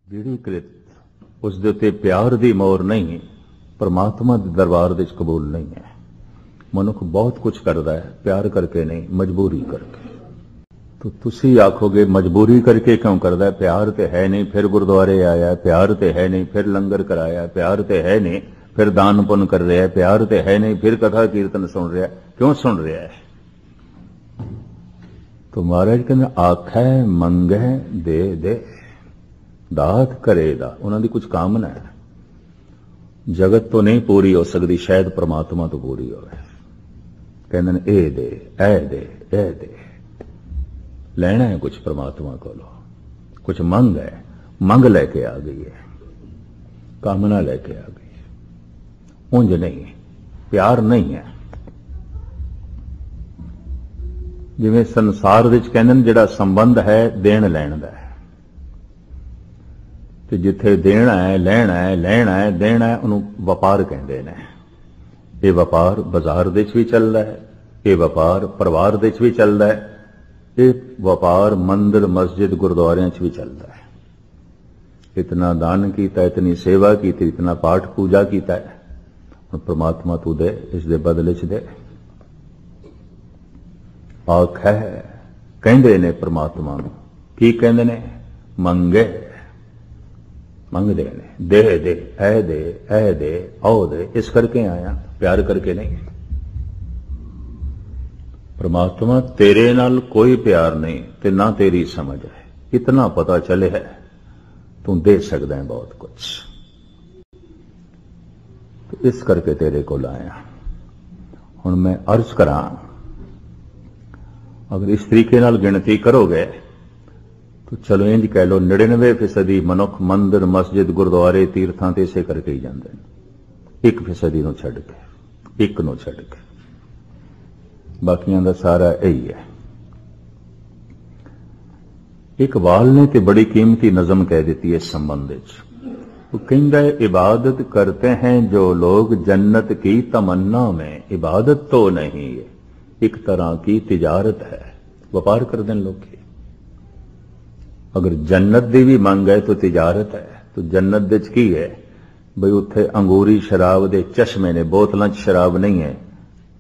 ਜਿਹੜੀ ਕ੍ਰਿਤ ਉਸ ਦੇ ਉੱਤੇ ਪਿਆਰ ਦੀ ਮੋਹਰ ਨਹੀਂ, परमात्मा के दरबार दे कबूल नहीं है। मनुख बहुत कुछ करता है, प्यार करके नहीं, मजबूरी करके। तो तुसी आखोगे मजबूरी करके क्यों करता है? प्यार तो है नहीं, फिर गुरुद्वारे आया, प्यार तो है नहीं, फिर लंगर कराया, प्यार तो है नहीं, फिर दान पुण्य कर रहा है, प्यार तो है नहीं, फिर कथा कीर्तन सुन रहा है, क्यों सुन रहा है? तो महाराज कहते आखै मंगै दे दे, दात करेगा। उन्होंने कुछ कामना है, जगत तो नहीं पूरी हो सकती, शायद परमात्मा तो पूरी हो। कहते ए दे, ए दे, ए दे। लेना है कुछ परमात्मा को, कुछ मंग है, मंग लेके आ गई है, कामना लेके आ गई है, उंज नहीं, प्यार नहीं है। जिवें संसार विच कहंदे ने जिहड़ा संबंध है देण लैण दा है, ते जिथे देना है, लेना है, लेना है, देना है, उन्होंने व्यापार कहते हैं। ये व्यापार बाजार दे भी चलता है, ये व्यापार परिवार दे भी चलता है, ये व्यापार मंदिर मस्जिद गुरुद्वारियां भी चलता है। इतना दान किया, इतनी सेवा की, इतना पाठ पूजा किया है, परमात्मा तू दे, इस दे बदले च दे। आखै कहंदे ने परमात्मा नूं, की कहंदे ने? मंगे, मंगदे ने, दे दे, ऐ दे, ऐ दे, आओ दे। इस करके आया, प्यार करके नहीं। परमात्मा तेरे नाल कोई प्यार नहीं ते ना तेरी समझ है, इतना पता चले है तू दे सकदा है बहुत कुछ, तो इस करके तेरे को लाया। हुण मैं अर्ज करा, अगर इस तरीके नाल गिनती करोगे तो चलो इंज कह लो 99% मनुख मंदिर मस्जिद गुरुद्वारे तीर्थां ते इसे करके ही जांदे ने, 1% नूं छड्ड के, एक नूं छड्ड के, बाकियां दा सारा यही है। इकबाल ने तो बड़ी कीमती नज़म कह दी है इस संबंध में। वो कहता है इबादत करते हैं जो लोग जन्नत की तमन्ना में, इबादत तो नहीं है, एक तरह की तिजारत है, व्यापार कर दें लोग। अगर जन्नत दी भी मंग है तो तिजारत है। तो जन्नत दे च की है बई, उत्थे अंगूरी शराब दे चश्मे ने, बोतलों च शराब नहीं है,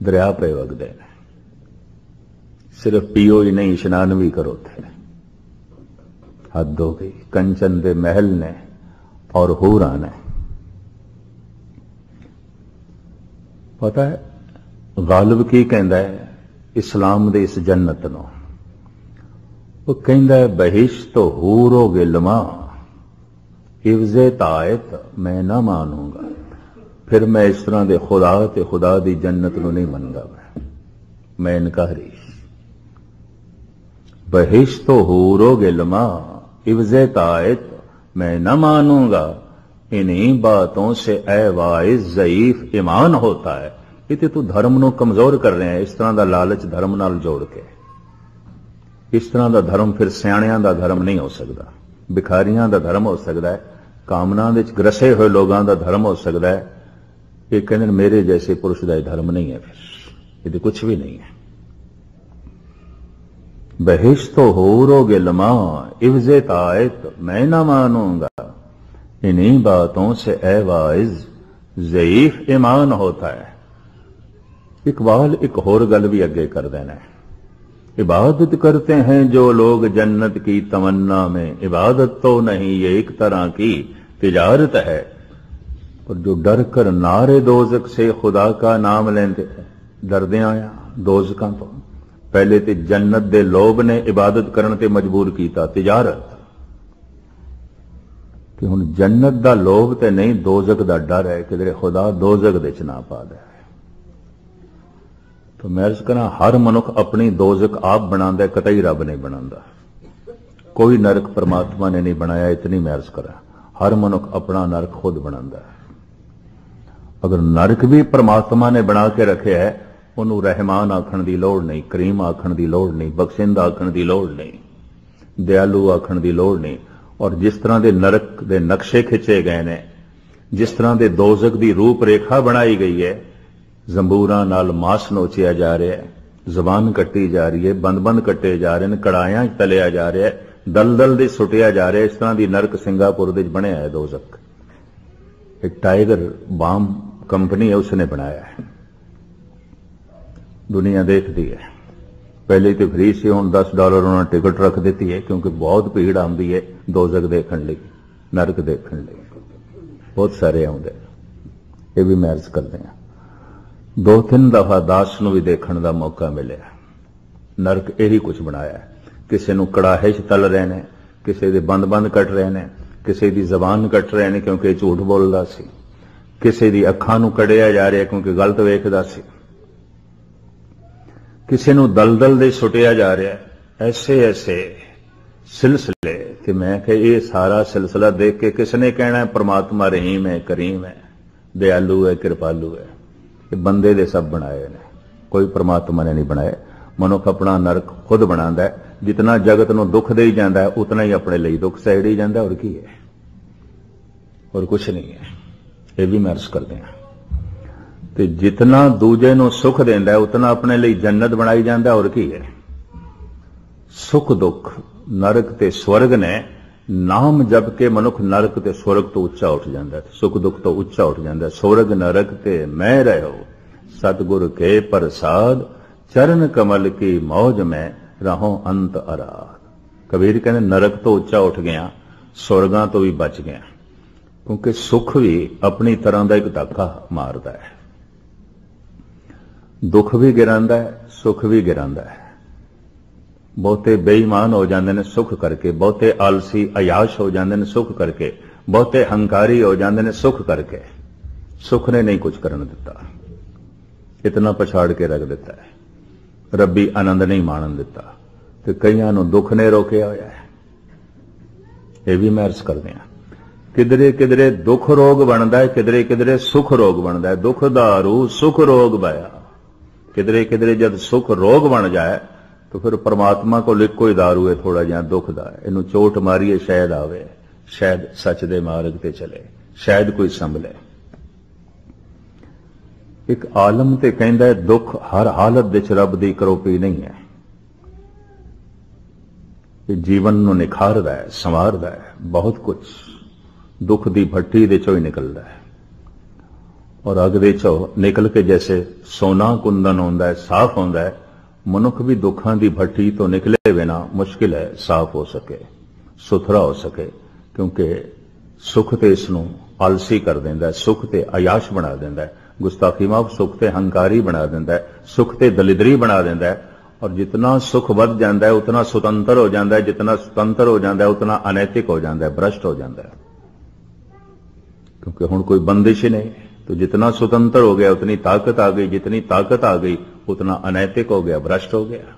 दरिया पे वगदे ने। सिर्फ पियो ही नहीं, इशनान भी करो थे। हद हो गई, कंचन दे महल ने और हूरा ने। पता है गालिब की कहंदा है इस्लाम दे इस जन्नत नूं? वो कहंदा है बहिश्त हूरो गिलमा इवज़े तायत मैं ना मानूंगा। फिर मैं इस तरह दे खुदा ते खुदा दी जन्नत नूं नहीं मनदा, मैं इनकारी। बहिश्त हूरो गिलमा इवज़े तायत मैं न मानूंगा, इन्हीं बातों से ए वाइज ज़ईफ ईमान होता है। इते तू धर्म नूं कमजोर कर रहे हैं, इस तरह दा लालच धर्म नाल जोड़ के। इस तरह का धर्म फिर सियाणियां दा धर्म नहीं हो सकता, भिखारियां दा धर्म हो सकता है, कामना दे ग्रसे हुए लोगों का धर्म हो सकता है। ये कहते मेरे जैसे पुरुष का धर्म नहीं है, फिर ये कुछ भी नहीं है। बहिश्त हूरो गिलमा इवज़े तायत मैं ना मानूंगा, इन्हीं बातों से ए वाइज ज़ईफ ईमान होता है। इकबाल एक होर गल भी अगे कर देना है, इबादत करते हैं जो लोग जन्नत की तमन्ना में, इबादत तो नहीं ये एक तरह की तिजारत है। और जो डर कर नारे दोज़ख से खुदा का नाम लेंदे, डरदे आया दोज़खां तो। पहले तो जन्नत दे लोभ ने इबादत करने ते मजबूर कीता, तिजारत। कि हुण जन्नत दा लोभ ते नहीं, दोज़ख दा डर है कि खुदा दोज़ख दे च ना पा दे। तो मैं अर्ज करा, हर मनुख अपनी दोज़ख आप बनांदा, कतई रब नहीं बनांदा। कोई नरक परमात्मा ने नहीं बनाया, इतनी मैं अर्ज करा। हर मनुख अपना नरक खुद बनांदा है। अगर नरक भी परमात्मा ने बना के रखे है, उन्होंने रहमान आखण की लोड़ नहीं, करीम आखण की लोड़ नहीं, बख्शिंद आखण की लोड़ नहीं, दयालु आखण की लोड़ नहीं। और जिस तरह के नरक के नक्शे खिंचे गए ने, जिस तरह के दोज़ख की रूप रेखा बनाई गई है, जंबूरां नाल मांस नोचिया जा रहा है, जबान कट्टी जा रही है, बंद बंद कट्टे जा रहे हैं, कड़ायां तलिया जा रहा है, दलदल दे सुटिया जा रहा है। इस तरह की नरक सिंगापुर दे बनया है दोज़ख। एक टाइगर बाम कंपनी है, उसने बनाया है, दुनिया देखती है। पहले तो फ्री से, हुण $10 उन्होंने टिकट रख दी है, क्योंकि बहुत भीड़ आती है दोज़ख देखने लई, नरक देखने लई बहुत सारे आउंदे। ये भी मैं अर्ज करते हैं, 2-3 दफा दास नूं भी देखने का मौका मिले। नरक यही कुछ बनाया है। किसी नूं कड़ाहे च तल रहे हैं, किसी दे बंद बंद कट रहे हैं, किसी की जबान कट रहे हैं क्योंकि झूठ बोलता सी, किसी की अखां नूं कढ़िया जा रहा क्योंकि गलत वेखदा सी, किसी नूं दलदल दे सुटिया जा रहा है। ऐसे ऐसे सिलसिले कि मैं कि ये सारा सिलसिला देख के किसने कहना है परमात्मा रहीम है, करीम है, दयालु है, कृपालु है। ये बंदे दे सब बनाए ने, कोई परमात्मा ने नहीं बनाए। मनुख अपना नरक खुद बनांदा है। जितना जगत नूं दुख दे जांदा है, उतना ही अपने लिए दुख सहेड़ी जांदा है। और की है, और कुछ नहीं है। ये भी मैं अर्ज करते हैं। तो जितना दूजे नूं सुख देंदा है, उतना अपने लिए जन्नत बनाई जांदा है। और की है, सुख दुख नरक ते स्वर्ग ने नाम जप के मनुख नरक ते स्वर्ग तो उच्चा उठ जाता है, सुख दुख तो उच्चा उठ जाता है। स्वर्ग नरक ते मैं रहो, सतगुर के प्रसाद, चरण कमल की मौज में रहो अंत अराध। कबीर कहने नरक तो उच्चा उठ गया, स्वर्गां तो भी बच गया, क्योंकि सुख भी अपनी तरह का एक धक्का मारता है। दुख भी गिरांदा है, सुख भी गिरांदा है। बहुते बेईमान हो जाते हैं सुख करके, बहुते आलसी अयाश हो जाते हैं सुख करके, बहुते हंकारी हो जाते हैं सुख करके। सुख ने नहीं कुछ करने दिता, इतना पछाड़ के रख दिता है। रब्बी आनंद नहीं माणन दिता, तो कईयां नूं दुख ने रोकिया होया है। यह भी मैं अर्ज करदे हां, किधरे किधरे दुख रोग बनता है, किधरे किधरे सुख रोग बनता है। दुख दारू सुख रोग बया, किधरे किधरे जब सुख रोग बन जाए तो फिर परमात्मा को इको ही दारू है, थोड़ा जिहा दुख दा, इनू चोट मारीए शायद आवे, शायद सच दे मार्ग ते चले, शायद कोई संभले। एक आलम ते कहंदा है दुख हर हालत विच रब दी करोपी नहीं है। ये जीवन नू निखारदा है, संवारदा है, बहुत कुछ दुख दी भट्टी दे चों ही निकलदा है। और अग दे चों निकल के जैसे सोना कुंदन होंदा है, साफ होंदा है, मनुख भी दुखां दी भट्टी तो निकले बिना मुश्किल है साफ हो सके, सुथरा हो सके। क्योंकि सुख ते इसनूं आलसी कर देंदा है, सुख ते अयाश बना देंदा है, गुस्ताखी माफ सुख ते हंकारी बना देंदा है, सुख ते दलिदरी बना देंदा है। और जितना सुख बढ़ जाता है उतना स्वतंत्र हो जाता है, जितना स्वतंत्र हो जाता है उतना अनैतिक हो जाता है, भ्रष्ट हो जाता है। क्योंकि हुण कोई बंदिश ही नहीं, तो जितना स्वतंत्र हो गया उतनी ताकत आ गई, जितनी ताकत आ गई उतना अनैतिक हो गया, भ्रष्ट हो गया।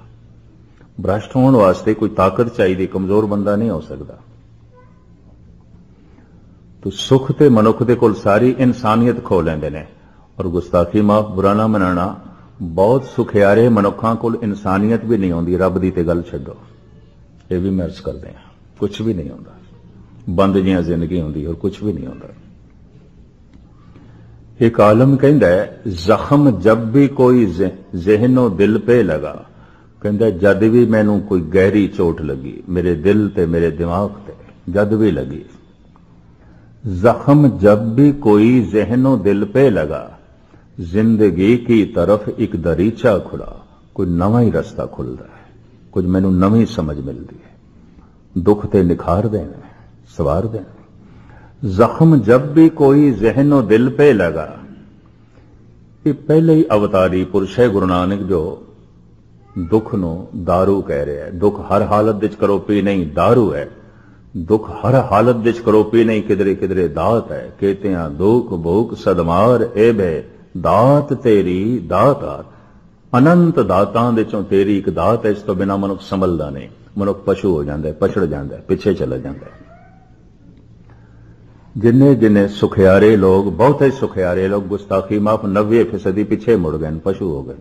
भ्रष्ट होने वास्ते कोई ताकत चाहिए, कमजोर बंदा नहीं हो सकता। तो सुख ते मनुख दे कोल सारी इंसानियत खो लेंदे ने। और गुस्ताखी माफ बुरा ना मनाना, बहुत सुखियारे मनुखां कोल इंसानियत भी नहीं होंदी, रब दी ते गल छड्डो। ये भी मैं अर्ज करदे हां, कुछ भी नहीं होंदा, बंद जिहां जिंदगी होंदी और कुछ भी नहीं होंदा। एक आलम कहंदा है जख्म जब भी कोई ज़हनो दिल पे लगा, कहंदा जद भी मैनू कोई गहरी चोट लगी मेरे दिल ते मेरे दिमाग ते, जद भी लगी। जख्म जब भी कोई ज़हनो दिल पे लगा, जिंदगी की तरफ एक दरीचा खुला, कोई नवा ही रास्ता खुलता है, कुछ मैनू नवी समझ मिलती है। दुख ते निखार देने, सवार देने। जख्म जब भी कोई ज़हनो दिल पे लगा, ये पहले ही अवतारी पुरुष है गुरु नानक जो दुख नो दारू कह रहे हैं। दुख हर हालत विच करोपी नहीं, दारू है। दुख हर हालत विच करोपी नहीं, किधरे किधरे दात है। कहते हैं दुख भूख सदमार ए भे दात तेरी दातार, अनंत दातां दे चों तेरी एक दात है। इस तो बिना मनुख संभलदा नहीं, मनुख पशु हो जाता है, पछड़ जाता है, पिछे चला जाता है। जिन्ने जिन्ने सुखियारे लोग, बहुत ही सुखियारे लोग, गुस्ताखी माफ 90% पिछे मुड़ गए, पशु हो गए,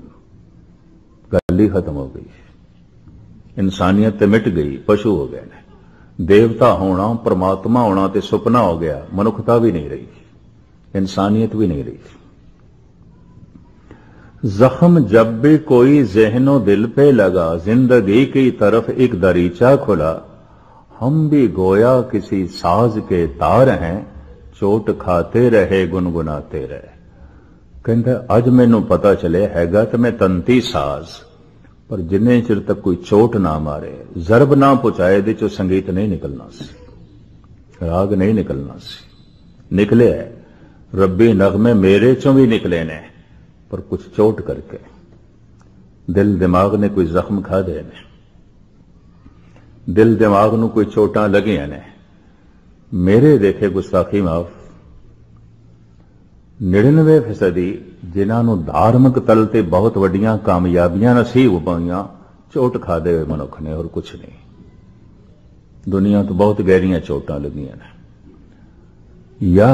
गल ही खत्म हो गई, इंसानियत मिट गई, पशु हो गए। देवता होना परमात्मा होना ते सुपना हो गया, मनुखता भी नहीं रही, इंसानियत भी नहीं रही। जख्म जब भी कोई ज़हनो दिल पे लगा, जिंदगी की तरफ एक दरीचा खुला, हम भी गोया किसी साज के तार हैं, चोट खाते रहे गुनगुनाते रहे। कहते अज मैनू पता चले हैगा तो मैं तंती साज, पर जिन्ने चिर तक कोई चोट ना मारे, जरब ना पहुंचाए, दे चो संगीत नहीं निकलना सी, राग नहीं निकलना सी। निकले है रब्बी नगमे मेरे चों भी निकले ने, पर कुछ चोट करके दिल दिमाग ने कोई जख्म खा दे ने, दिल दिमाग नू कोई चोटां लगियां ने। मेरे देखे गुस्ताखी माफ 99% जिन्होंने धार्मिक तल ते बहुत वड्डियां कामयाबियां नसीब पाईयां चोट खा दे हुए मनुख ने, और कुछ नहीं। दुनिया तो बहुत गहरियां चोटां लगियां ने। या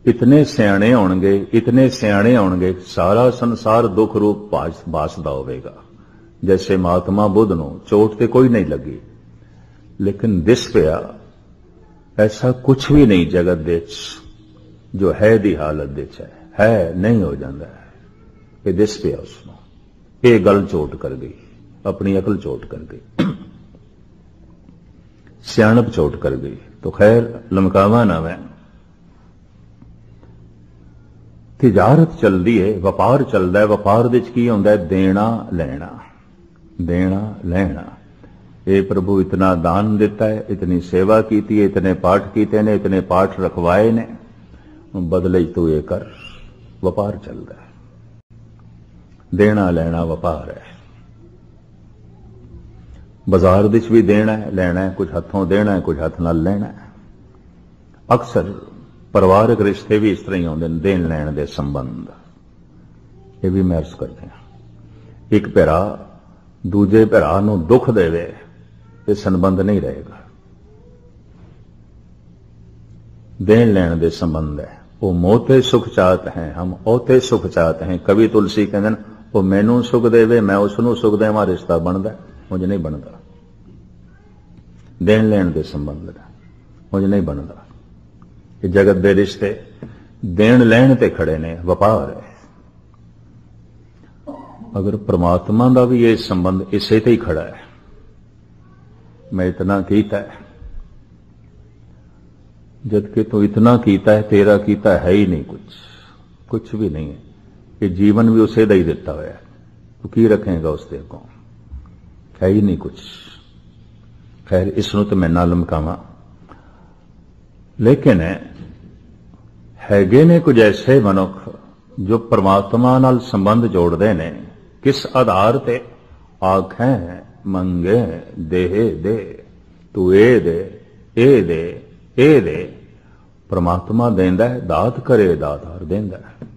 इतने सियाणे होणगे, इतने सियाणे होणगे, सारा संसार दुख रूप भासदा होवेगा। जैसे महात्मा बुद्ध नूं चोट ते कोई नहीं लगी, लेकिन दिस पिया ऐसा कुछ भी नहीं जगत दे जो है दी हालत दे है नहीं हो जाता है। ये दिस पिया उसनूं, ये गल चोट कर गई, अपनी अकल चोट कर गई, सियाणप चोट कर गई। तो खैर लमकावा ना मैं, तिजारत चलती है, व्यापार चलता है। व्यापार दे की होंदा है देना लेना, देना लेना। ये प्रभु इतना दान दिता है, इतनी सेवा की है, इतने पाठ किए ने, इतने पाठ रखवाए ने, बदले तू ये कर। व्यापार चलता है, देना लेना व्यापार है। बाजार विच भी देना है लेना है, कुछ हथों देना है, कुछ हथ नाल लेना है। अक्सर परिवारक रिश्ते भी इस तरह ही आते हैं, देन लैन दे संबंध। ये भी मैं अर्ज करते हैं, एक भरा दूजे भरा नूं दुख देवे, ये संबंध नहीं रहेगा। देन लैन दे संबंध है। वो मोते सुख चाहत हैं, हम ओते सुख चाहते हैं। कवि तुलसी कहते हैं वो मैनू सुख देवे, मैं उसनूं सुख देवां, रिश्ता बनता, मुझे नहीं बनता। देन लैन दे संबंध मुझे नहीं बनता। ये जगत दे रिश्ते देन लैन ते खड़े ने, व्यापार है। अगर परमात्मा का भी ये संबंध इसे ते ही खड़ा है, मैं इतना कीता है, जबकि तू इतना कीता है, तेरा कीता है ही नहीं, कुछ भी नहीं है। ये जीवन भी उसे दा ही दिता हुआ है, तू की रखेगा उसके अगों, है ही नहीं कुछ। खैर इसनों तो मैं ना लमकावां, लेकिन हैगे ने कुछ ऐसे मनुख जो परमात्मा नाल संबंध जोड़ते ने। किस आधार ते? आखें मंगे देहे दे, तू ए दे, ए दे, ए दे। परमात्मा देंदा है, दात करे दातार देंदा है,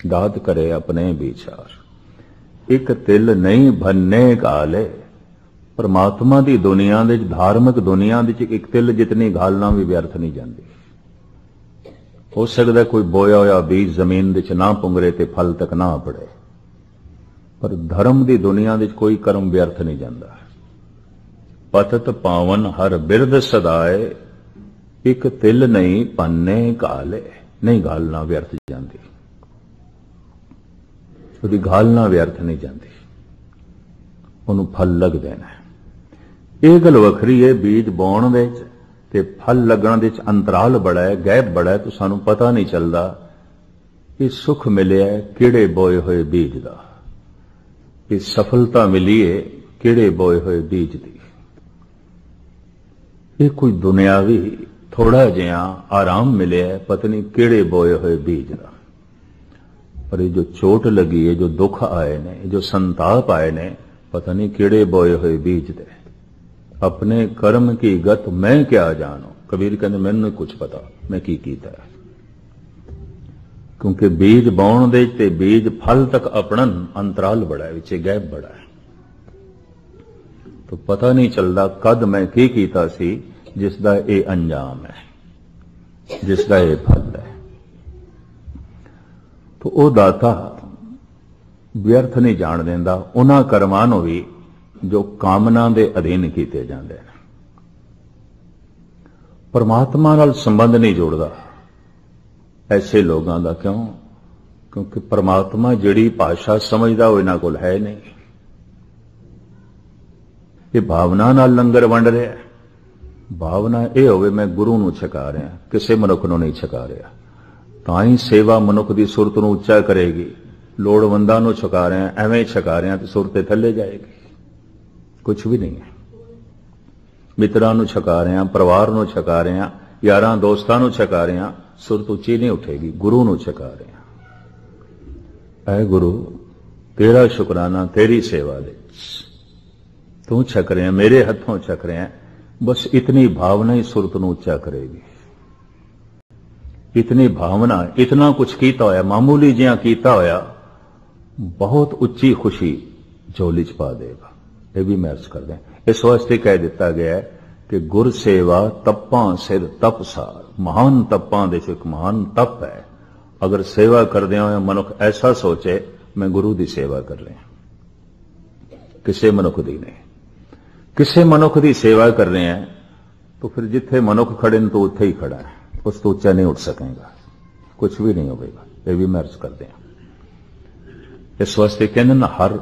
दात करे अपने विचार। एक तिल नहीं भन्ने गाले। परमात्मा की दुनिया दे, धार्मिक दुनिया दे एक तिल जितनी गालना भी व्यर्थ नहीं जाती। हो सकता कोई बोया होया बीज जमीन दे ना पुंगरे ते फल तक ना पड़े, पर धर्म की दुनिया दे कोई कर्म व्यर्थ नहीं जाता। पतत पावन हर बिरद सदाए, एक तिल नहीं पन्ने गाले। नहीं गालना व्यर्थ जाती, उसकी गालना व्यर्थ नहीं जाती, उन्होंने फल लग देना है। यह गल वखरी है, बीज बोण दे ते फल लगण दे अंतराल बड़ा है, गैप बड़ा है, तो सानू पता नहीं चलता कि सुख मिले है किहड़े बोए हुए बीज का, कि सफलता मिली है किहड़े बोए हुए बीज की। ये कोई दुनियावी थोड़ा जिहा आराम मिले है, पता नहीं किहड़े बोए हुए बीज का। पर ये जो चोट लगी है, जो दुख आए ने, जो संताप आए ने, पता नहीं किहड़े बोए हुए बीज दे। अपने कर्म की गत मैं क्या जानू। कबीर कहते मैनू नहीं कुछ पता मैं की कीता है, क्योंकि बीज बोण दे ते बीज फल तक अपनन अंतराल बड़ा है, विच गैप बड़ा है। तो पता नहीं चलता कद मैं की कीता सी, जिसदा ये अंजाम है, जिसदा ये फल है। तो वो दाता व्यर्थ नहीं जान देंदा उन्हां कर्मां नूं भी जो कामना दे अधीन कीते जांदे ने। परमात्मा नाल संबंध नहीं जोड़दा ऐसे लोगों का। क्यों? क्योंकि परमात्मा जिहड़ी भाषा समझदा वो इन्हां कोल है नहीं। ये भावना नाल लंगर वंड रहा है, भावना यह होवे मैं गुरु नूं छका रहा, किसी मनुख नूं नहीं छका रहा। तां ही सेवा मनुख की सुरत नूं उच्चा करेगी। लोड़वंदां नूं छका रहा, एवें छका रहा तो सुरत थल्ले जाएगी, कुछ भी नहीं है। मित्रां नूं छका रहा, परिवार नूं छका रहा, यारां दोस्तां नूं छका रहा, सुरत उच्ची नहीं उठेगी। गुरु नूं छका रहा, ऐ गुरु तेरा शुकराना, तेरी सेवा दे, तू छक रहे, मेरे हथों छक रहे हैं। बस इतनी भावना ही सुरत नूं उच्चा करेगी। इतनी भावना, इतना कुछ कीता होया, मामूली जिहा कीता होया, बहुत उच्ची खुशी झोली च पा देगा। यह भी मैं अर्ज कर दें, इस वास्ते कह दिता गया है कि गुर सेवा तप्पां सिर तपसार। महान तप्पां दे एक महान तप है। अगर सेवा करदे होए मनुख ऐसा सोचे मैं गुरु की सेवा कर रहा, किसी मनुख की नहीं। किसी मनुख की सेवा कर रहे हैं तो फिर जिथे मनुख खड़े तो उत्थे ही खड़ा है, उस तो उच्चा नहीं उठ सकेगा, कुछ भी नहीं होगा। यह भी मैं अर्ज करते हैं। इस वास्ते कहते ना, हर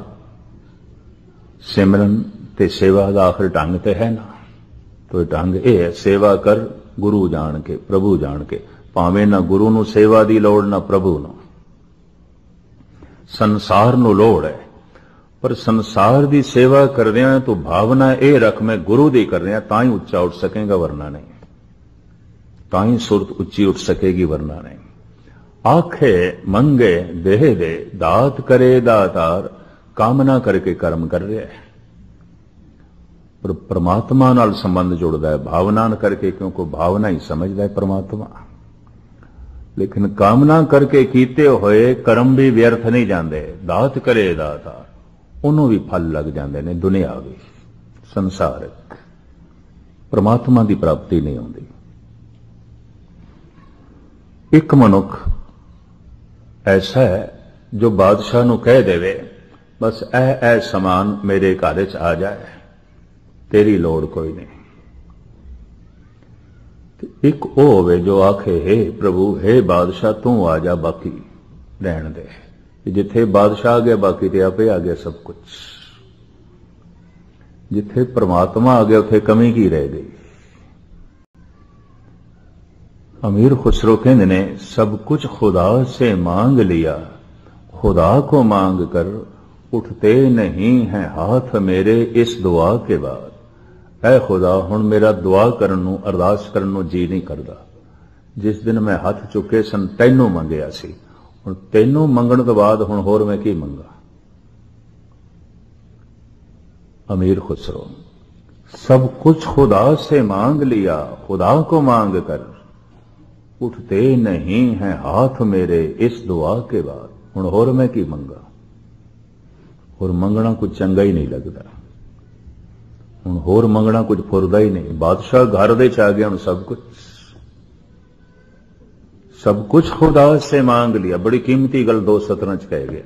सिमरन ते सेवा का आखिर ढंग तो है ना, तो ढंग यह है, सेवा कर गुरु जान के, प्रभु जान के। भावें ना गुरु नूं सेवा की लोड़, ना प्रभु नूं, संसार नूं लोड़ है। पर संसार की सेवा करदे तो भावना यह रख मैं गुरु दी कर रहा, तां ही उच्चा उठ सकेगा, वरना नहीं। तां ही सुरत उच्ची उठ सकेगी, वरना नहीं। आखे मंगे देह दे, दात करे दातार। कामना करके कर्म कर रहा है, पर परमात्मा नाल संबंध जुड़ता है भावना करके, क्योंकि भावना ही समझदा है परमात्मा। लेकिन कामना करके कीते होए कर्म भी व्यर्थ नहीं जाते। दात करे दातार, उन्होंने भी फल लग जाते हैं, दुनियावी संसारिक। परमात्मा की प्राप्ति नहीं आती। एक मनुख ऐसा है जो बादशाह नूं कह देवे, बस ऐ समान मेरे घर च आ जाए, तेरी लोड़ कोई नहीं। एक वो होवे जो आखे, हे प्रभु, हे बादशाह, तू आ जा, बाकी रहन दे। जिथे बादशाह आ गया, बाकी ते आपे आ गया सब कुछ। जिथे परमात्मा आ गया, उथे कमी की रह गई। अमीर खुसरो कहते ने, सब कुछ खुदा से मांग लिया, खुदा को मांग कर उठते नहीं हैं हाथ मेरे इस दुआ के बाद। ऐ खुदा, हुण मेरा दुआ करन नूं, अरदास करन नूं जी नहीं करदा। जिस दिन मैं हाथ चुके सन तैनू मंगिया सी, हुण तैनू मंगण तो बाद हुण होर मैं की मंगा। अमीर खुसरो, सब कुछ खुदा से मांग लिया, खुदा को मांग कर उठते नहीं हैं हाथ मेरे इस दुआ के बाद। हुण होर मैं की मंगा। और मंगना कुछ चंगा ही नहीं लगता। हुण होर मंगना कुछ फुरदा ही नहीं। बादशाह घर दे च आ गया, हुण सब कुछ खुदा से मांग लिया। बड़ी कीमती गल दो सतरां च कह गया।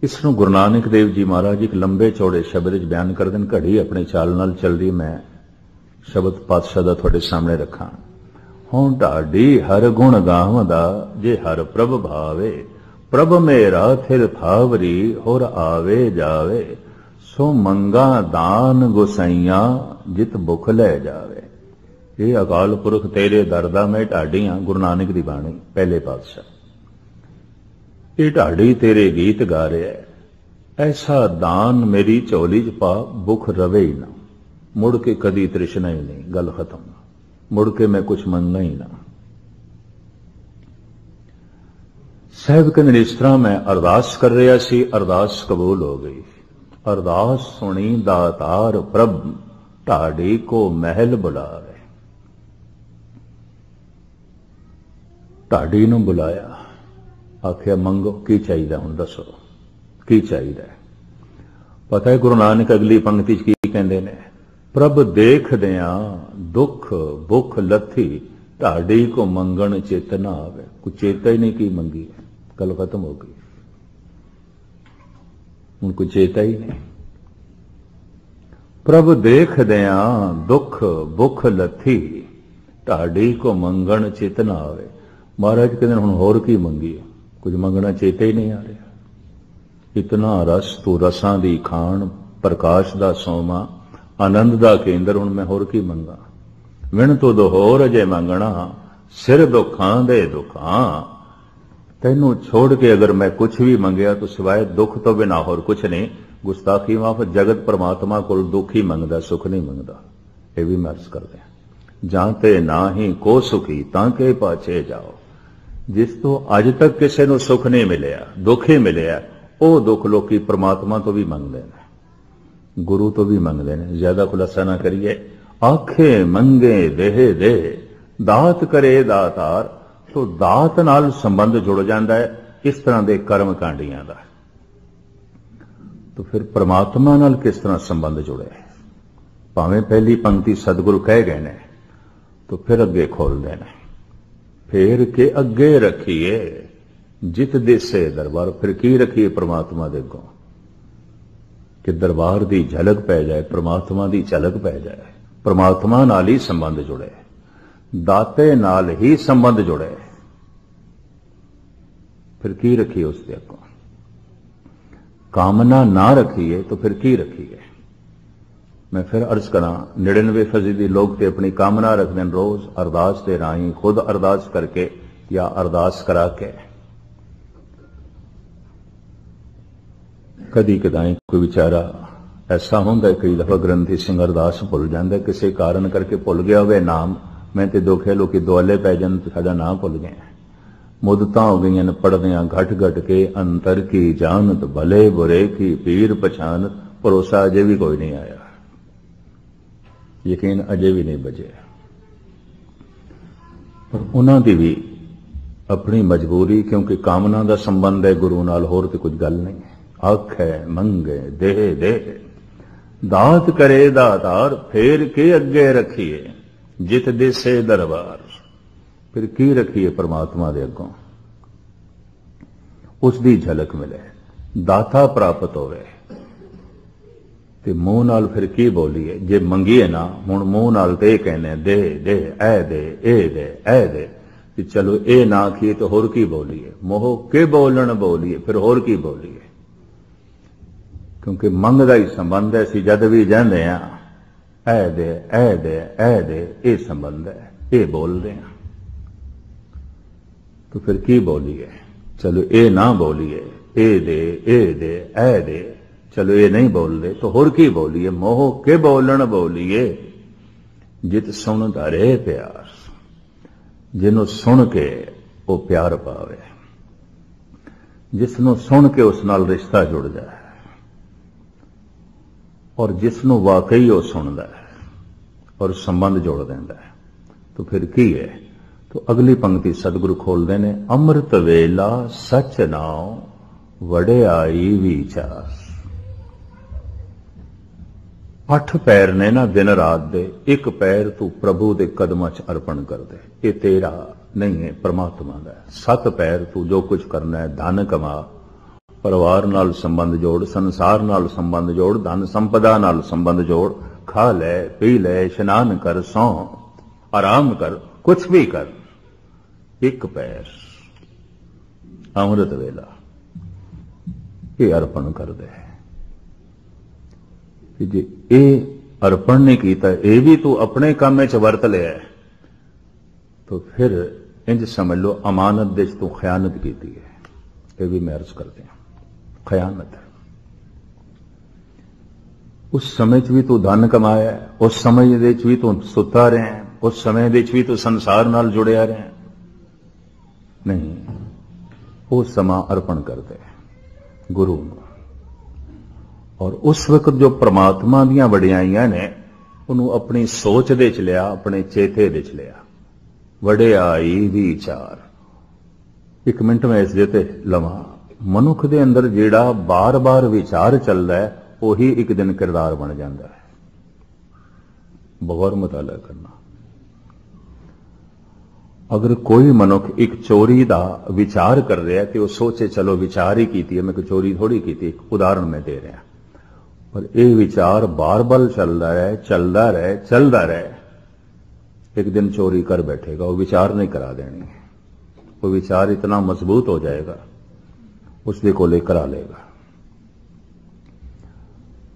इसनूं गुरु नानक देव जी महाराज एक लंबे चौड़े शब्द च बयान कर देन। घड़ी अपने चाल नाल चल रही, मैं शब्द पातशाह दा तुहाडे सामने रखा। हों ढाडी हर गुण गावदा, जे हर प्रभ भावे। प्रभ मेरा थिर थावरी, होर आवे जावे। सो मंगा दान गोसाइया, जित भुख लै जावे। ये अकाल पुरख तेरे दरदा मैं ढाडी हां। गुरु नानक दी बाणी, पहले पातशाह। ये ढाडी तेरे गीत गा रहा है। ऐसा दान मेरी झोली च पा, भुख रवे ही ना। मुड़ के कदी तृष्णा ही नहीं, गल खत्म। मुड़ के मैं कुछ मंगना ही ना। साहब कहने, इस तरह मैं अरदास कर रहा सी, अरदास कबूल हो गई। अरदास सुनी दातार प्रभ, ढाडी को महल बुलावे। ढाडी नूं बुलाया, आखिया मंगो की चाहिए, हुण दसो की चाहिए। पता है गुरु नानक अगली पंक्ति च की कहंदे ने, प्रभ देख दिया दुख भुख लथी, ढाडी को मंगण चेत ना आवे। कुछ चेता ही नहीं की मंगी, गल खत्म हो गई। उनको चेता ही नहीं। प्रभ देख दिया दुख भुख लथी, ढाडी को मंगण चेत ना आवे। महाराज कहते हुण होर की मंगी, कुछ मंगना चेता ही नहीं आ रहा। इतना रस तू रसां दी खान, प्रकाश दा सोमा, आनंद दा केंद्र हुण मैं होर की मंगा। विण तो दो होर अजे मंगना, सिर दुखां दे दुखां। तैनू छोड़ के अगर मैं कुछ भी मंगया तो सिवाय दुख तो बिना होर कुछ नहीं। गुस्ताखी माफ, जगत परमात्मा को दुख ही मंगदा, सुख नहीं मंगदा। ये भी मैं अर्ज करते हैं। जाते ना ही को सुखी ताके पाछे जाओ। जिस तो अज तक किसी को सुख नहीं मिलिया, दुख ही मिलिया, वो दुख लोकी परमात्मा तो भी मंगते हैं, गुरु तो भी मंगते हैं। ज्यादा खुलासा ना करिए। आखे मंगे देह दे, दात करे दातार। तो दात नाल संबंध जुड़ जाता है इस तरह के कर्म कांडियां का। तो फिर परमात्मा नाल किस तरह संबंध जुड़े? भावें पहली पंक्ति सतगुरु कह गए ने, तो फिर अगे खोल देना, फेर के अगे रखिए जित दिसे दरबार। फिर की रखिए परमात्मा दे अगों कि दरबार दी झलक पै जाए, परमात्मा दी झलक पै जाए, परमात्मा नाल ही संबंध जुड़े, दाते नाल ही संबंध जुड़े। फिर की रखिए उसके अगों? कामना ना रखिए तो फिर की रखिए? मैं फिर अर्ज करा, 99% लोग तो अपनी कामना रखते हैं रोज अरदास के राही, खुद अरदास करके या अरदास करा के। कदी कदाई कोई बेचारा ऐसा होंगे, कई दफा ग्रंथी सिंह अरदास भुल जाता, किसी कारण करके भुल गया हुए नाम। मैं तो दुखे लोग दुआले पै जान तो साडा नाम भुल गए। मुदत हो गई न पढ़दियां घट घट के, अंतर की जानत भले बुरे की पीर पछानत। भरोसा अजे भी कोई नहीं आया, यकीन अजे भी नहीं बजे। पर उन्हों की भी अपनी मजबूरी, क्योंकि कामना का संबंध है गुरु नाल, होर तो कुछ गल नहीं है। आखे मंगे देह दे, दात करे दातार। फेर के अगे रखिए जित दिसे दरबार। फिर की रखिए परमात्मा दे अगों? उसकी झलक मिले, दाता प्राप्त होवे। ते मूंह नाल फिर की बोलीए? जे मंगीए ना हुण मूंह नाल ते कहने दे दे, ऐ दे, ए दे, ऐ दे। ते चलो ए ना आखिए तो होर की बोलीए? मोह के बोलन बोलीए, फिर होर की बोलीए? क्योंकि मंग का ही संबंध है। असीं जद भी जांदे हां ऐ दे, ऐ दे, ऐ दे, ये संबंध है, ये बोलते हैं। तो फिर की बोलीए? चलो ए ना बोलीए, ए दे, ए दे, ऐ दे। चलो ये नहीं बोल दे तो होर की बोलीए? मोह के बोलन बोलीए जित सुन धरे प्यार। जिन्हों सुन के वो प्यार पावे, जिसनों सुन के उस नाल रिश्ता जुड़ जाए, और जिसनों वाकई वो सुनता है और संबंध जोड़ देता है। तो फिर की है? तो अगली पंक्ति सतगुरु खोलते ने, अमृत वेला सच नाव वड़ियाई विचार। 8 पैर ने ना दिन रात दे, एक पैर तू प्रभु दे कदमां च अर्पण कर दे। ये तेरा नहीं है, परमात्मा दा है। 7 पैर तू जो कुछ करना है, धन कमा, परिवार नाल संबंध जोड़, संसार नाल संबंध जोड़, धन संपदा नाल संबंध जोड़, खा ले, पी ले, स्नान कर, सौ, आराम कर, कुछ भी कर। एक पैर अमृत वेला ये अर्पण कर दे। जे ये अर्पण नहीं किया, ये भी तू अपने काम च वरत लिया, तो फिर इंज समझ लो अमानत दे तू खयानत की है। ये भी मैं अर्ज करते हैं, खयानत है। उस समय भी तू धन कमाया, उस समय भी तू सुता रहे, उस समय भी तू संसार नाल जुड़िया रहे। नहीं, वो समा अर्पण करते गुरु ਨੂੰ। और उस वक्त जो परमात्मा ਦੀਆਂ ਵਡਿਆਈਆਂ ने ਉਹਨੂੰ अपनी सोच ਦੇ ਚ ਲਿਆ, अपने चेते ਦੇ ਚ ਲਿਆ। ਵਡਿਆਈ विचार। एक मिनट में इस जेते लवा, मनुख ਦੇ अंदर ਜਿਹੜਾ बार-बार विचार चलता है वही एक दिन किरदार बन जाता है। बगौर मुताला करना। अगर कोई मनुख एक चोरी का विचार कर रहा है तो वह सोचे चलो विचार ही की है, मैं कोई चोरी थोड़ी की। एक उदाहरण मैं दे रहा, पर यह विचार बार बार चलता रहे, चलता रहे, चलता रहे, एक दिन चोरी कर बैठेगा। वो विचार नहीं करा देनी, वो विचार इतना मजबूत हो जाएगा उसके कोले करा लेगा।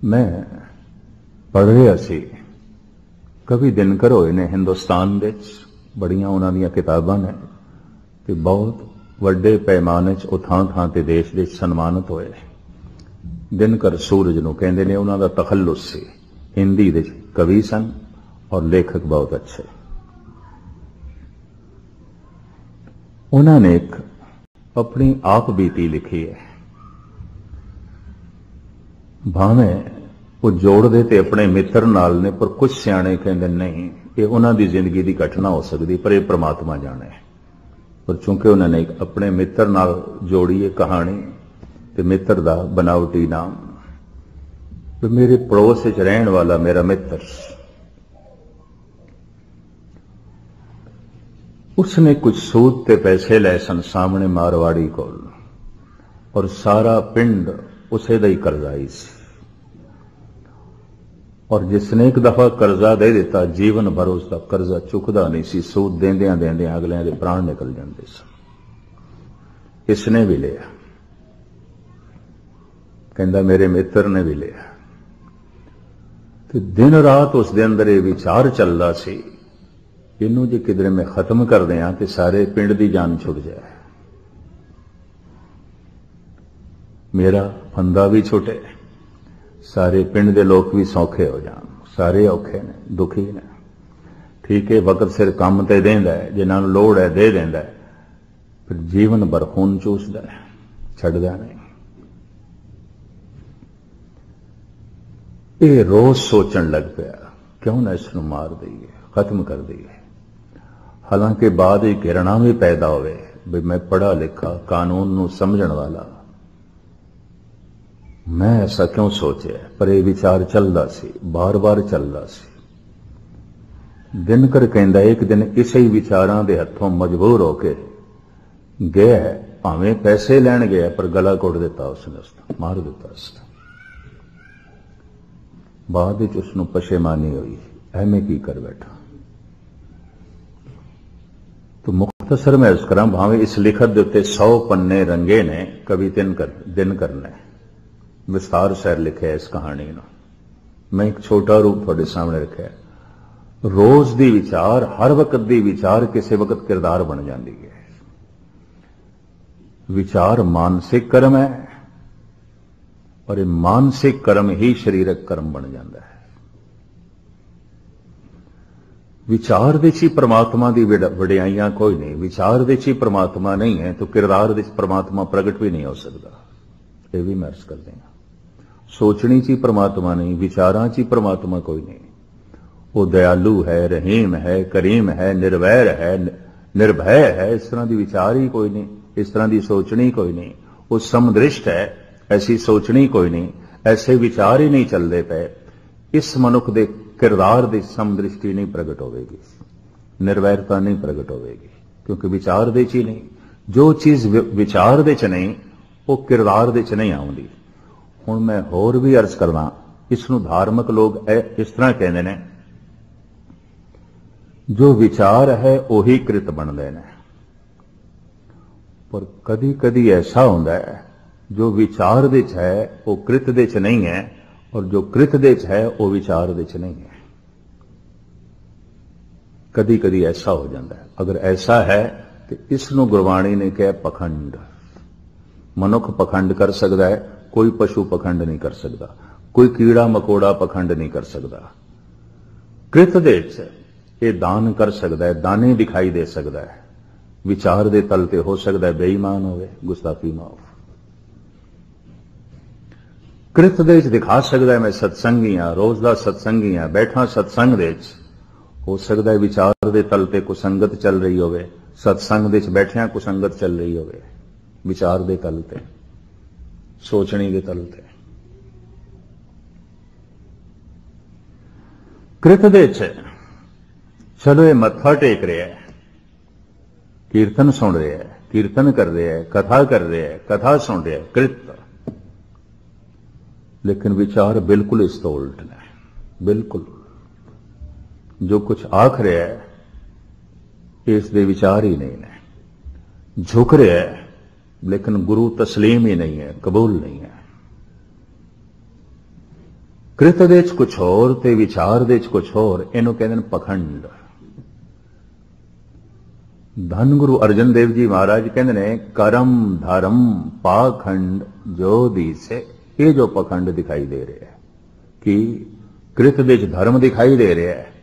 मैं पढ़ रहे सी कवि दिनकर होए ने हिंदुस्तान दे बड़ियां उन्हां दीयां किताबां ने ते बहुत वड्डे पैमाने च थां थां ते देश दे सन्मानित होए। दिनकर सूरज नूं कहंदे ने, उन्हां दा तखल्लुस सी, हिंदी दे कवि सन और लेखक बहुत अच्छे। उन्होंने एक अपनी आप बीती लिखी है। भावें वो जोड़ते तो अपने मित्र नाल ने, पर कुछ सियाणे कहते नहीं ये उन्हों की जिंदगी की घटना हो सकती, पर यह परमात्मा जाने। पर चूंकि उन्होंने अपने मित्र नाल जोड़ी है कहानी, तो मित्र का बनावटी नाम, तो मेरे पड़ोस च रहने वाला मेरा मित्र, उसने कुछ सूद ते पैसे ले सन सामने मारवाड़ी को, और सारा पिंड उसे दा ही कर्जाई सी। और जिसने एक दफा कर्जा दे दिता, जीवन भर उसका कर्जा चुकदा नहीं सी, सूद देंदियां देंदियां अगलियां दे प्राण निकल जाते सन। इसने भी लिया, कहंदा मेरे मित्र ने भी लिया। तो दिन रात उस दे अंदर ये विचार चलता सी, इनू जे किधरे में खत्म कर दियां तो सारे पिंड की जान छुट जाए, मेरा फंदा भी छुटे, सारे पिंड के लोग भी सौखे हो जान। सारे औखे ने, दुखी ने। ठीक है, वक्त सिर काम ते देंदा है, जिन्होंने लोड़ है दे देंदा है, फिर जीवन भर खून चूसदा है, छड्डदा नहीं। ये रोज सोचन लग पाया, क्यों ना इसनूं मार दईए, खत्म कर दईए। हालांकि बाद ही घृणा भी पैदा होवे, भी मैं पढ़ा लिखा, कानून नूं समझण वाला, मैं ऐसा क्यों सोचे। पर यह विचार चलता सी, बार बार चलता सी। दिनकर कहंदा एक दिन इसे ही विचारां दे हत्थों मजबूर होके गया, भावें पैसे लैण गया, पर गला घुट दिता उसने, उसका मार दिता उसने। बाद विच उसनूं पछेमानी हुई, एवें की कर बैठा। तो मुख्तसर मैं अर्ज करां, भावें इस लिखत दे उत्ते 100 पन्ने रंगे ने कवि दिनकर ने, विस्तार सैर लिखे इस कहानी नूं। मैं एक छोटा रूप तुहाडे सामने रखिया। रोज दी विचार, हर वक्त दी विचार किसी वक्त किरदार बन जाती है। विचार मानसिक कर्म है, और ये मानसिक कर्म ही शरीरक कर्म बन जाता है। विचार दे ही परमात्मा की वडियाइयां कोई नहीं। विचार दे ही परमात्मा नहीं है तो किरदार दे परमात्मा प्रगट भी नहीं हो सकता। ये भी मैं अर्ज कर देंगे। सोचनी ची परमात्मा नहीं, विचारां ची परमात्मा कोई नहीं। वो दयालु है, रहीम है, करीम है, निर्वैर है, निर्भय है, इस तरह की विचार ही कोई नहीं, इस तरह की सोचनी कोई नहीं। वो समदृष्ट है, ऐसी सोचनी कोई नहीं, ऐसे विचार ही नहीं चलते पे। इस मनुख दे किरदार दी समदृष्टि नहीं प्रगट होगी, निर्वैरता नहीं प्रगट होगी, क्योंकि विचार दे च ही नहीं। जो चीज विचार दे च नहीं वो किरदार दे च नहीं आउंदी। हुण मैं होर भी अर्ज करना, इसनूं धार्मिक लोग इस तरह कहते हैं, जो विचार है उही कृत बनते हैं। पर कदी कदी ऐसा होता है जो विचार दे च है वो कृत दे च नहीं है, और जो कृत दे च है वो विचार दे च नहीं है। कदी कदी ऐसा हो जाता है। अगर ऐसा है तो इसनूं गुरबाणी ने कहा पखंड। मनुख पखंड कर सकता है, कोई पशु पखंड नहीं कर सकता, कोई कीड़ा मकोड़ा पखंड नहीं कर सकता। कृत दे च ये दान कर सकता है, दाने दिखाई दे सकता है। विचार दे तल ते हो सकता है बेईमान होवे, गुस्ताखी माफ। कृत दे च दिखा सकता है मैं सत्संगी हाँ, रोज दा सत्संगी हाँ, बैठा सत्संग दे च। हो सकता है विचार दे तल ते कुसंगत चल रही होवे, सत्संग दे च बैठिया कुसंगत चल रही होवे। विचार दे तल ते, सोचनी दे तल ते। कृत दे च चलो ये मत्था टेक रहे है, कीर्तन सुन रहे है, कीर्तन कर रहे है, कथा कर रहे है, कथा सुन रहे है, कृत। लेकिन विचार बिल्कुल इस तो उल्ट ने, बिल्कुल जो कुछ आख रहा है इस दे विचार ही नहीं ने। झुक रहा है लेकिन गुरु तस्लीम ही नहीं है, कबूल नहीं है। कृत दे च कुछ होर ते विचार दे च कुछ होर, इनू कहते हैं पखंड। धन गुरु अर्जन देव जी महाराज कहते ने करम धर्म पाखंड जो दिसे। ये जो पखंड दिखाई दे रहे हैं कि कृत दे च धर्म दिखाई दे रहा है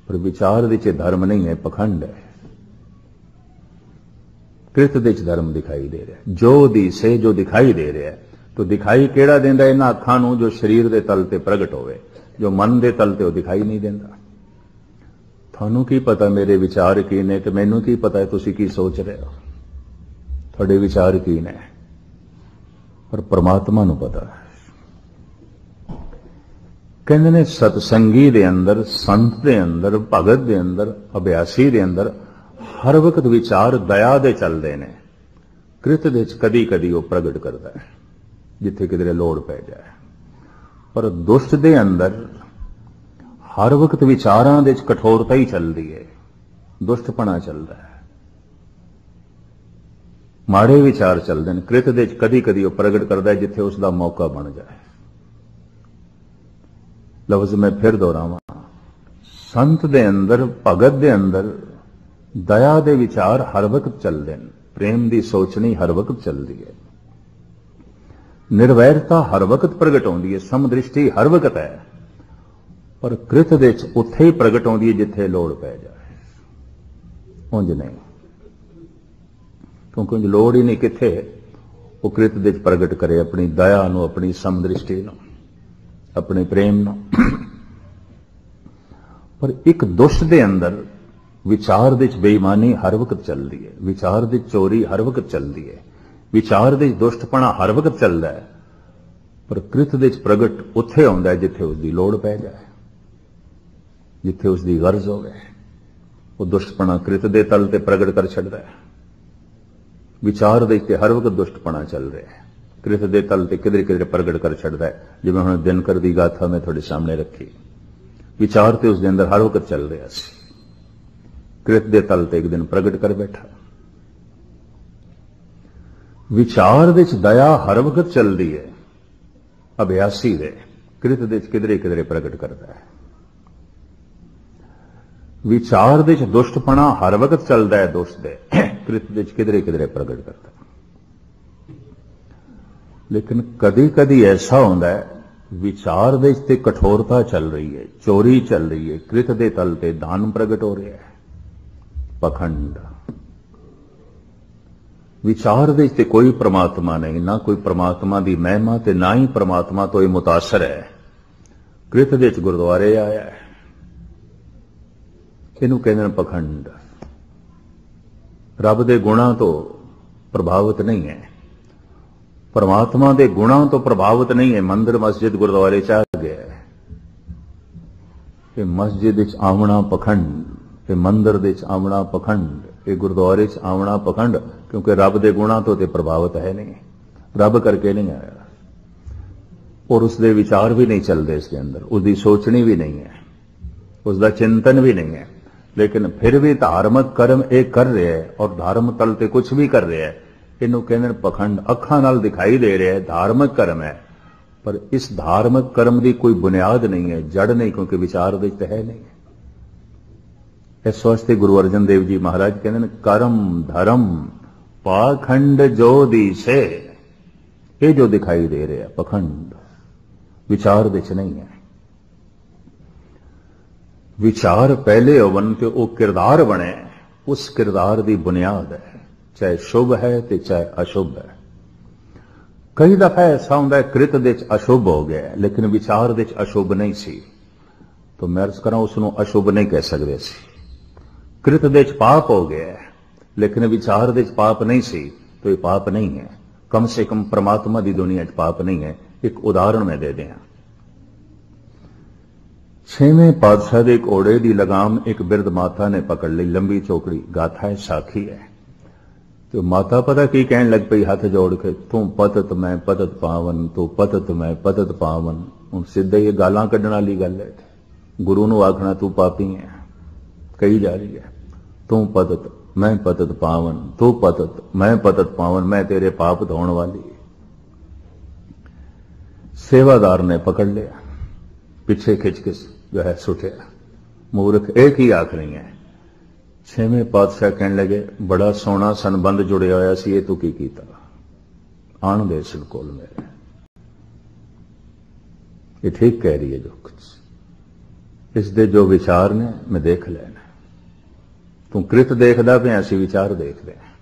पर विचार दे च धर्म नहीं है, पखंड है। कृत दे च धर्म दिखाई दे रहा है, जो दिसे जो दिखाई दे रहा है। तो दिखाई केड़ा देंदा इन्हां अखां नूं जो शरीर दे तल ते प्रगट होवे, जो मन दे तल ते वो दिखाई नहीं देंदा। थानू की पता मेरे विचार की ने, ते मैनू की पता है तुसी की सोच रहे हो, थोड़े विचार की ने, पर परमात्मा नू पता है। कहंदे ने सतसंगी दे अंदर, संत दे अंदर, भगत दे अंदर, अभ्यासी दे अंदर हर वक्त विचार दया दे चलते ने। कृत दे च कदी कदी वो प्रगट करता है जिथे किधरे लोड़ पै जाए, पर दुष्ट दे अंदर हर वक्त विचारां दे च कठोरता ही चलती है, दुष्टपना चलता है, माड़े विचार चलते हैं। कृत दे च कदी कदी वो प्रगट करता है जिथे उसका मौका बन जाए। लफ्ज मैं फिर दोहरावां, संत दे अंदर, भगत दे अंदर दया दे विचार हर वक्त चलते हैं, प्रेम की सोचनी हर वक्त चलती है, निर्वैरता हर वक्त प्रगट होती है, समदृष्टि हर वक्त है। पर कृत दे च उत्थे ही प्रगट होती है जिथे लोड़ पै जाए, उंज नहीं, क्योंकि उंज लोड़ ही नहीं किथे वो कृत दे च प्रगट करे अपनी दया नूं, अपनी समदृष्टि नूं, अपने प्रेम नूं। पर एक दुष्ट दे अंदर विचार दे च बेईमानी हर वक्त चलती है, विचार दे चोरी हर वक्त चलती है, विचार दे दुष्टपना हर वक्त चलता है। पर कृत दे च प्रगट उत्थे आउंदा है जिथे उसकी लोड़ पै जाए, जिथे उसकी गर्ज होवे, वो दुष्टपना कृत दे तल ते प्रगट कर छड़दा है। विचार दे ते हर वक्त दुष्टपना चल रहा है, कृत दे तल ते किधरे किधरे प्रगट कर छड़दा है। जिवें हुण दिनकर दी गाथा मैं थोड़े सामने रखी, विचार ते उसके अंदर हर वक्त चल रहा सी, कृत दे तल ते एक दिन प्रगट कर बैठा। विचार दे च दया हर वक्त चलती है, अभ्यासी दे कृत दे च किधरे किधरे प्रगट करता है। विचार दे च दुष्टपना हर वक्त चलता है, दुष्ट दे कृत दे च किधरे किधरे प्रगट करता है। लेकिन कदी कदी ऐसा होता है विचार दे च ते कठोरता चल रही है, चोरी चल रही है, कृत दे तल ते दान प्रगट हो रहा है, पखंड। विचार दे ते कोई परमात्मा नहीं, ना कोई परमात्मा दी महिमा ते ना ही परमात्मा तो ये मुतासर है। कृत दे च गुरुद्वारे आया है, इनू कहते हैं पखंड। रब दे गुणां तो प्रभावित नहीं है, परमात्मा दे गुणां तो प्रभावित नहीं है। मंदिर मस्जिद गुरुद्वारे च आ गया है, ये मस्जिद च आवना पखंड, ये मंदिर दे च आवना पखंड, ये गुरुद्वारे च आवना पखंड, क्योंकि रब दे गुणां तो प्रभावित है नहीं, रब करके नहीं आया, और उसके विचार भी नहीं चलते इसके अंदर, उसकी सोचनी भी नहीं है, उसका चिंतन भी नहीं है। लेकिन फिर भी धार्मिक कर्म एक कर रहे हैं और धर्म तल ते कुछ भी कर रहे हैं, इनू कहते पखंड। अखां नाल दिखाई दे रहा है धार्मिक कर्म है, पर इस धार्मिक कर्म की कोई बुनियाद नहीं है, जड़ नहीं, क्योंकि विचार दे ते है नहीं। इस वास्ते गुरु अर्जन देव जी महाराज कहते हैं कर्म धर्म पाखंड जो दिसे, ये जो दिखाई दे रहे हैं पखंड, विचार दे च नहीं है। विचार पहले होवन ते वो किरदार बने, उस किरदार की बुनियाद है, चाहे शुभ है ते चाहे अशुभ है। कई दफा ऐसा होता है कृत दे च अशुभ हो गया लेकिन विचार दे च अशुभ नहीं सी, तो मैं अर्ज करा उसनों अशुभ नहीं कह सकते सी। कृत दे च पाप हो गया लेकिन विचार दे च पाप नहीं सी, तो ये पाप नहीं है। कम से कम परमात्मा की दुनिया च पाप नहीं है। एक उदाहरण मैं दे दिया, 6वें पातशाह दे घोड़े की लगाम एक बिरध माता ने पकड़ ली, लंबी चौकड़ी गाथा है, साखी है। तो माता पता की कहन लग पई हाथ जोड़ के, तू पतत मैं पतत पावन, तू पतत मैं पतत पावन। हूं सीधे ही गालां कढण वाली गल है, गुरु नूं आखना तू पापी है, कही जा रही है। तू पतत मैं पतत पावन, तू पतत मैं पतत पावन, मैं तेरे पाप धोण वाली। सेवादार ने पकड़ लिया, पिछे खिंच के जो है सुटिया। मूर्ख एक ही आख रही है। छेवें पातशाह कहने लगे, बड़ा सोहना संबंध जुड़िया होया सी, ये तू की कीता? आन दे सिर कोल मेरे। ये ठीक कह रही है जो कुछ इसके जो विचार ने मैं देख लेना। तू कृत देखदा पे असीं विचार देखदे हैं।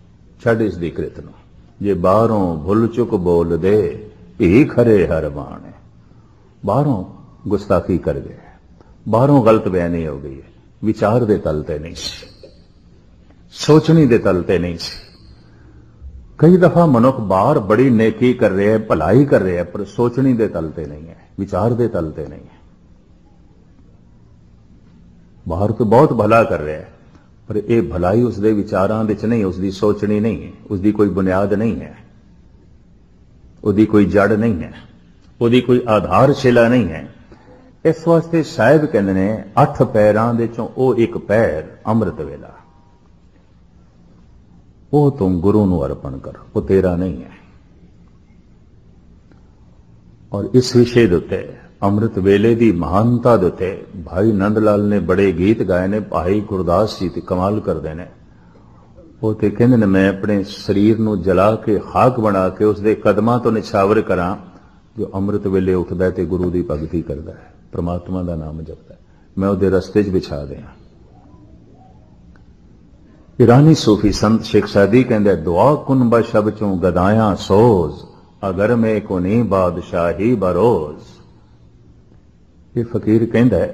छड्ड इसदी कृत नूं। जे बाहरों भुल चुक बोल दे भी खरे हर बाण। बाहरों गुस्ताखी कर गए, बाहरों गलत बयानी हो गई है, विचार दे तलते नहीं सी, सोचनी दे तलते नहीं सी। कई दफा मनुख बाहर बड़ी नेकी कर रहे हैं, भलाई कर रहे हैं, पर सोचनी दे तलते नहीं है, विचार दे तलते नहीं है। बाहर तो बहुत भला कर रहे हैं, पर यह भलाई उसके विचारां दे च नहीं, उसकी सोचनी नहीं है, उसकी कोई बुनियाद नहीं है, उसकी कोई जड़ नहीं है, उसकी कोई आधारशिला नहीं है। इस वास्ते साहिब कहते ने 8 पैरां दे चों ओ एक पैर अमृत वेला, वो तुम गुरु नूं अर्पण कर, वो तेरा नहीं है। और इस विषय दे उत्ते अमृत वेले की महानता दे उत्ते भाई नंद लाल ने बड़े गीत गाए ने। भाई गुरदास जी ते कमाल करते हैं। वो तो कहते ने, मैं अपने शरीर नूं जला के खाक बना के उसके कदमां तो निछावर करा जो अमृत वेले उठता है तो गुरु की भगती करता है, परमात्मा का नाम जपता है, मैं उसके रस्ते च बिछा दिया। ईरानी सूफी संत शेख सादी कहते, दुआ कुन बशब चों गदाया सोज, अगर मैं को नहीं बादशाही बरोज। ये फकीर कहता है,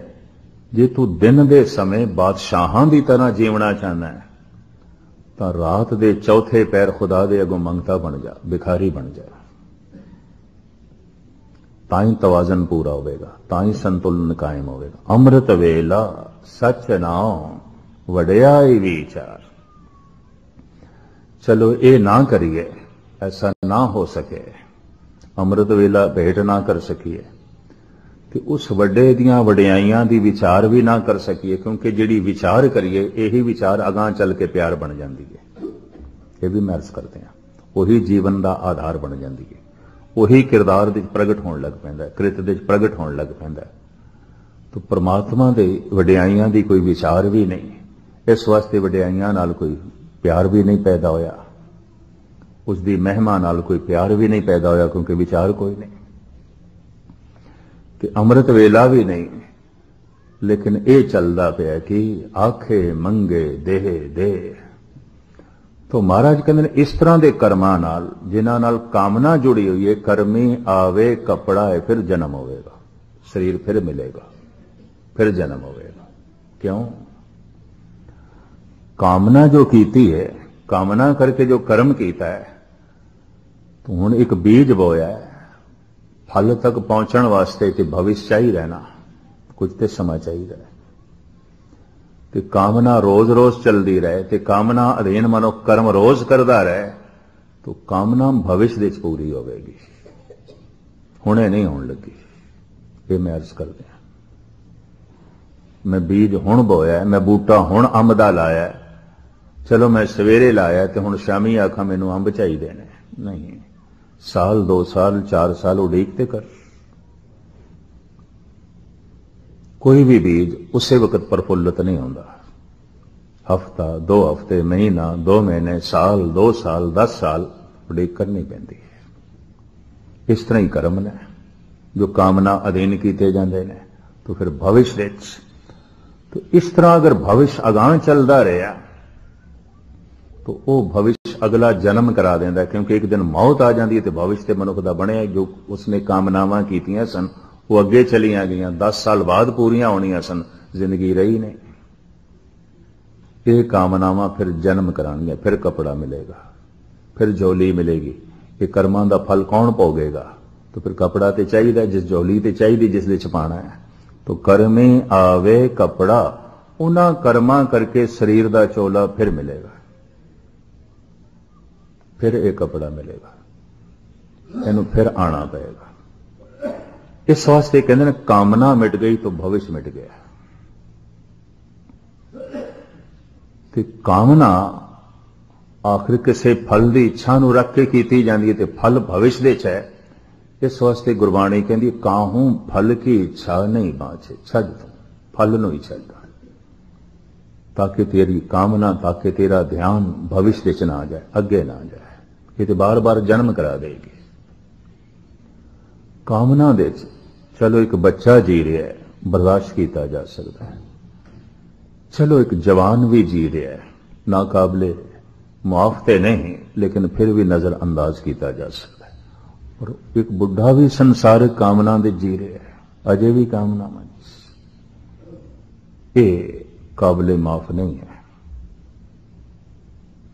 जे तू दिन दे समय बादशाहां की तरह जीवना चाहना है तो रात दे चौथे पैर खुदा दे अगों मंगता बन जा, भिखारी बन जा। ताई तवाजन पूरा होगा, ताई संतुलन कायम होगा। अमृत वेला सच नाम वड्याई विचार। चलो ये ना करिए, ऐसा ना हो सके, अमृत वेला भेंट ना कर सकिए कि उस वड्डे दियां वड्याइयां दी विचार भी ना कर सकिए, क्योंकि जिहड़ी विचार करिए यही विचार अगां चल के प्यार बन जाती है। ये भी महर्स करते हैं, वही जीवन का आधार बन जाती है, वही किरदार दे प्रगट होने लग पैंदा, कृत दे प्रगट होने लग पैंदा। तो परमात्मा दे वड्याइयां दी कोई विचार भी नहीं, इस वास्ते वड्याइयां नाल कोई प्यार भी नहीं पैदा होया, उसकी महिमा नाल कोई प्यार भी नहीं पैदा होया, क्योंकि विचार कोई नहीं, कि अमृत वेला भी नहीं। लेकिन ये चलता पाया कि आखे मंगे देह दे। तो महाराज कहते इस तरह के कर्मां नाल जिन्हां नाल कामना जुड़ी हुई है, कर्मी आवे कपड़ा है, फिर जन्म होगा, शरीर फिर मिलेगा, फिर जन्म होगा। क्यों? कामना जो कीती है, कामना करके जो कर्म कीता है, तो हुण एक बीज बोया है, फल तक पहुंचने वास्ते तो भविष्य चाहिए रहना, कुछ तो समा चाहिए रहे। तो कामना रोज रोज चलती रहे, तो कामना अधीन मनुख कर्म रोज करता रहे, तो कामना भविष्य दे पूरी होगी, हुणे नहीं होने लगी। ये मैं अर्ज कर दिया, मैं बीज हुण बोया, मैं बूटा हुण अंब दा लाया, चलो मैं सवेरे लाया तो हुण शामी आखा मैनू अंब चाहिए ने, नहीं, साल 2 साल 4 साल उड़ीकते कर। कोई भी बीज उसी वक्त प्रफुल्लित नहीं होता, हफ्ता 2 हफ्ते, महीना 2 महीने, साल 2 साल 10 साल उड़ीक करनी पैंदी है। इस तरह ही कर्म ने जो कामना अधीन किए जाते हैं, तो फिर भविष्य तो इस तरह अगर भविष्य अगां चलता रहा तो वह भविष्य अगला जन्म करा देंदा, क्योंकि एक दिन मौत आ जाती है तो भविष्य ते मनुख दा बनिया जो उसने कामनावां कीतियां सन वो अगे चलियां गईयां, 10 साल बाद पूरियां होनियां सन, जिंदगी रही नहीं। ये कामनावां फिर जन्म करानियां, फिर कपड़ा मिलेगा, फिर झोली मिलेगी। ये कर्मां दा फल कौन भोगेगा? तो फिर कपड़ा तो चाहिए, जिस झोली तो चाहिए जिस दे छपाना है। तो कर्मी आवे कपड़ा, उन्हां कर्मां करके शरीर दा चोला फिर मिलेगा, फिर एक कपड़ा मिलेगा, इनू फिर आना पड़ेगा। इस वास्ते कहते हैं कामना मिट गई तो भविष्य मिट गया। तो कामना आखिर किसी फल की इच्छा नूं रख के की जाती है, तो फल भविष्य दे च है, इस वास्ते गुरबाणी कहती काहू फल की इच्छा नहीं बाँचे, छज तू फल नूं ही छड्ड, ताकि तेरी कामना, ताकि तेरा ध्यान भविष्य च ना जाए, अगे ना जाए। ये तो बार बार जन्म करा देगी। कामना दे चलो एक बच्चा जी रहा है, बर्दाश्त किया जा सकता है। चलो एक जवान भी जी रहा है, नाकाबले मुआफते नहीं, लेकिन फिर भी नजर अंदाज किया जा सकता है। और एक बुढ़ा भी संसारिक कामना दे जी रहा है, अजे भी कामना मन ये काबले माफ नहीं है।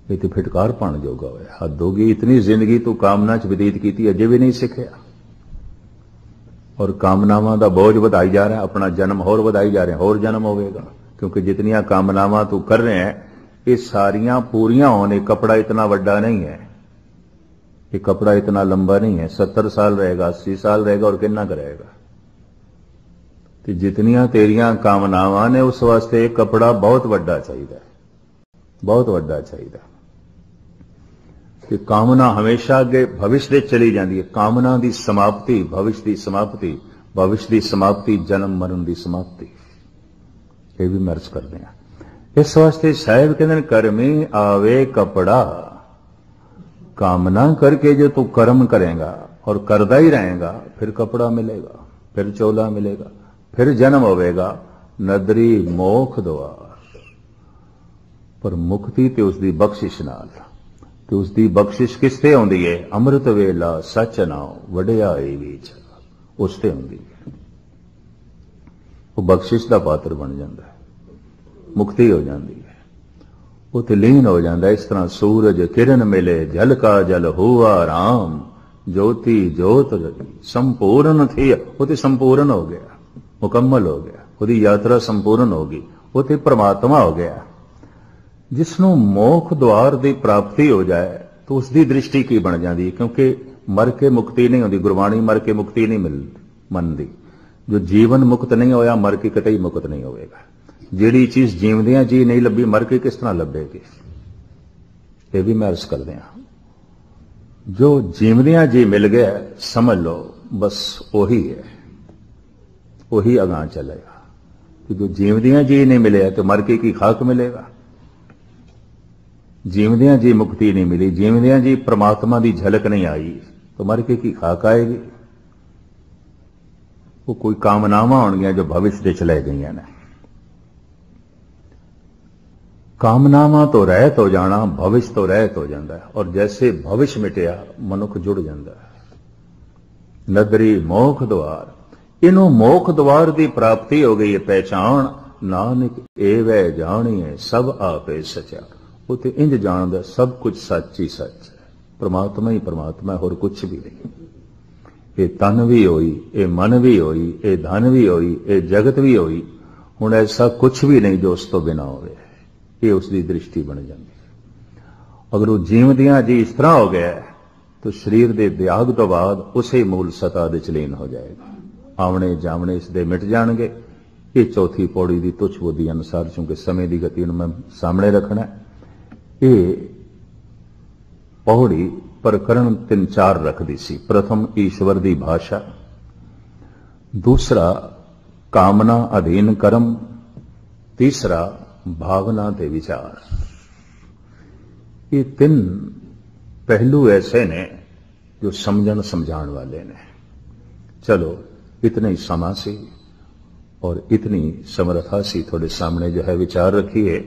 ये तो फिटकार पाण जोगा होया, हद होगी। इतनी जिंदगी तू कामना च व्यतीत की, अजे भी नहीं सीखिया, और कामनावां दा बोझ वधाई जा रहा है। अपना जन्म होर वधाई जा रहे हैं, होर जन्म होगा, क्योंकि जितनियां कामनावां तू कर रहे हैं ये सारियां पूरियां होने। कपड़ा इतना वड्डा नहीं है, ये कपड़ा इतना लंबा नहीं है। 70 साल रहेगा, 80 साल रहेगा, और कितना करेगा। तो जितनियां तेरियां कामनावां ने उस वास्ते कपड़ा बहुत वड्डा चाहिए, बहुत वड्डा चाहिए। कि कामना हमेशा अगे भविष्य दे चली जाती है। कामना की समाप्ति भविष्य की समाप्ति, भविष्य की समाप्ति जन्म मरण की समाप्ति। ये भी मर्ज करते हैं। इस वास्ते साहिब कहते कर्मी आवे कपड़ा। कामना करके जो तू कर्म करेगा और करदा ही रहेगा, फिर कपड़ा मिलेगा, फिर चोला मिलेगा, फिर जन्म होवेगा। नदरी मोख द्वार, पर मुक्ति ते उसकी बख्शिश नाल। तो उसकी बख्शिश किसते आउंदी है? अमृत वेला सच नाम वडियाई विच, उसते आउंदी है। वो बख्शिश का पात्र बन जाता है, मुक्ति हो जाती है, वो ते लीन हो जाता है। इस तरह सूरज किरण मिले, जल का जल हुआ राम, ज्योति ज्योत संपूर्ण थी, वो ते संपूर्ण हो गया, मुकम्मल हो गया, उसकी यात्रा संपूर्ण होगी, वो ते परमात्मा हो गया। जिसनों मोख द्वार की प्राप्ति हो जाए तो उसकी दृष्टि की बन जाती है, क्योंकि मर के मुक्ति नहीं होती। गुरबाणी मर के मुक्ति नहीं मनती। जो जीवन मुक्त नहीं होया, मर के कतई मुक्त नहीं होगा। जिहड़ी चीज जीवदियां जी नहीं लभी, मर के किस तरह लभेगी? ये भी मैं अर्ज कर दिया। जो जीवदियां जी मिल गया, समझ लो बस वही है, वही अगां चलेगा। जो जीवदियां जी नहीं मिले तो मर के की खाक मिलेगा। जीवदियां जी मुक्ति नहीं मिली, जीवदियां जी परमात्मा की झलक नहीं आई, तो मर के की खाक आएगी। वो कोई कामनावां होणगियां जो भविष्य दे चले गई ने। कामनावां तो रहत हो जाना, भविष्य तो रहत हो जाता है। और जैसे भविष्य मिटिया, मनुख जुड़ जाता है। नदरी मोख द्वार, इन्हों मोख द्वार की प्राप्ति हो गई है। पहचान नानक एवै जानिए सब आपे सचा। वो तो इंज जानदा सब कुछ सच ही सच है, परमात्मा ही परमात्मा है, और कुछ भी नहीं। ये तन भी होई, ये मन भी होई, ये धन भी होई, ये जगत भी होई, हुण ऐसा कुछ भी नहीं जो उस तो बिना होवे। ये उसकी दृष्टि बन जाती है। अगर वो जीवदियां जी इस तरह हो गया तो शरीर के त्याग तो बाद उसे मूल सता दे चलीन हो जाएगा। आवणे जावणे इसदे मिट जाणगे। ये चौथी पौड़ी की तुच्छ बुद्धि अनुसार, चूंकि समय की गति मैं सामने रखना है, ये पौड़ी प्रकरण 3-4 रखती सी। प्रथम ईश्वर की भाषा, दूसरा कामना अधीन कर्म, तीसरा भावना ते विचार। ये 3 पहलू ऐसे ने जो समझन समझाण वाले ने। चलो इतने ही समा सी और इतनी समर्था सी थोड़े सामने जो है विचार रखिए।